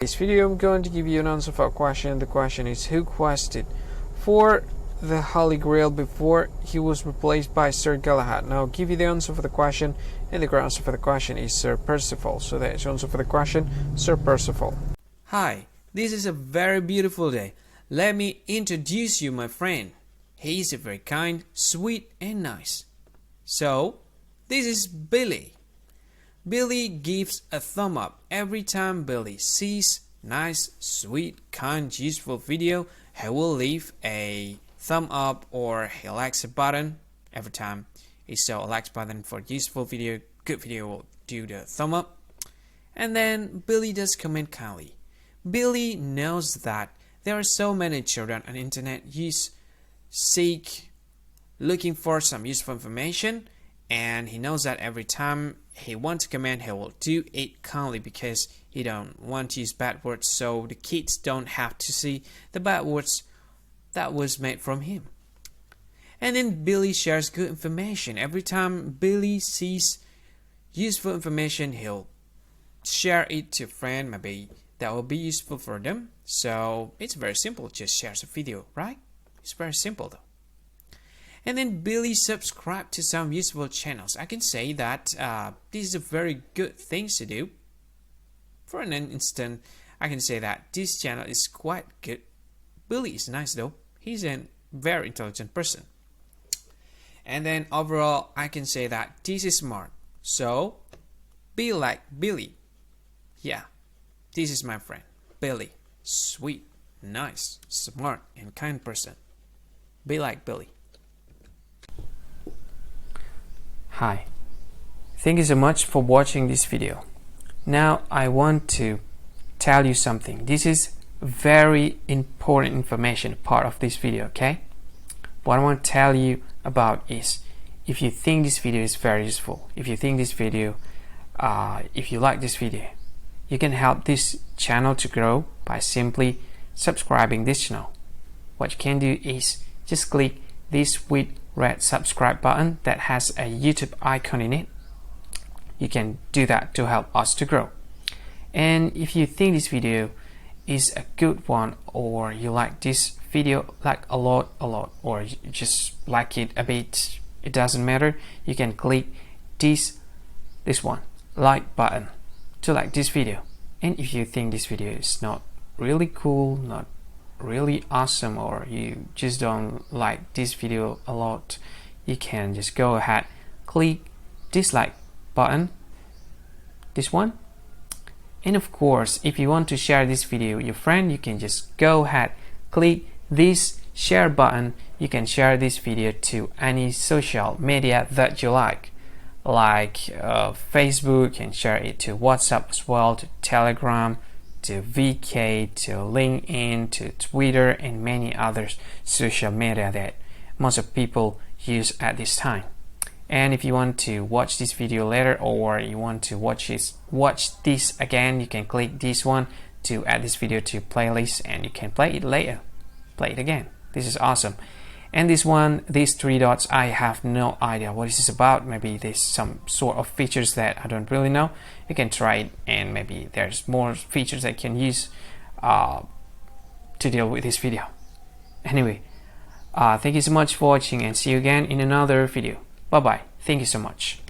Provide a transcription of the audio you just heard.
This video I'm going to give you an answer for a question. The question is, who quested for the Holy Grail before he was replaced by Sir Galahad? Now I'll give you the answer for the question, and the answer for the question is Sir Percival. So that's the answer for the question, Sir Percival. Hi, this is a very beautiful day. Let me introduce you my friend. He is a very kind, sweet and nice. So, this is Billy. Billy gives a thumb up every time Billy sees nice, sweet, kind, useful video. He will leave a thumb up or he likes a button. Every time he saw a like button for useful video, good video, will do the thumb up. And then Billy does comment kindly. Billy knows that there are so many children on the internet looking for some useful information, and he knows that every time he wants to comment, he will do it kindly because he don't want to use bad words, so the kids don't have to see the bad words that was made from him. And then Billy shares good information. Every time Billy sees useful information, he'll share it to a friend, maybe that will be useful for them. So it's very simple, just shares a video, right? It's very simple though. And then Billy subscribed to some useful channels. I can say that this is a very good thing to do. For an instant, I can say that this channel is quite good. Billy is nice though. He's a very intelligent person. And then overall, I can say that this is smart. So, be like Billy. Yeah, this is my friend, Billy. Sweet, nice, smart, and kind person. Be like Billy. Hi, thank you so much for watching this video. Now I want to tell you something. This is very important information part of this video, okay? What I want to tell you about is, if you think this video is very useful, if you think this video, if you like this video, you can help this channel to grow by simply subscribing this channel. What you can do is just click this sweet red subscribe button that has a YouTube icon in it. You can do that to help us to grow. And if you think this video is a good one, or you like this video like a lot, or you just like it a bit, it doesn't matter, you can click this one, like button, to like this video. And if you think this video is not really cool, not really awesome, or you just don't like this video a lot, you can just go ahead, click dislike button, this one. And of course, if you want to share this video with your friend, you can just go ahead, click this share button. You can share this video to any social media that you like Facebook, and share it to WhatsApp as well, to Telegram, to VK, to LinkedIn, to Twitter, and many other social media that most of people use at this time. And if you want to watch this video later, or you want to watch this again, you can click this one to add this video to playlist, and you can play it later, play it again. This is awesome. And this one, these three dots, I have no idea what this is about. Maybe there's some sort of features that I don't really know. You can try it, and maybe there's more features that you can use to deal with this video. Anyway, thank you so much for watching, and see you again in another video. Bye bye. Thank you so much.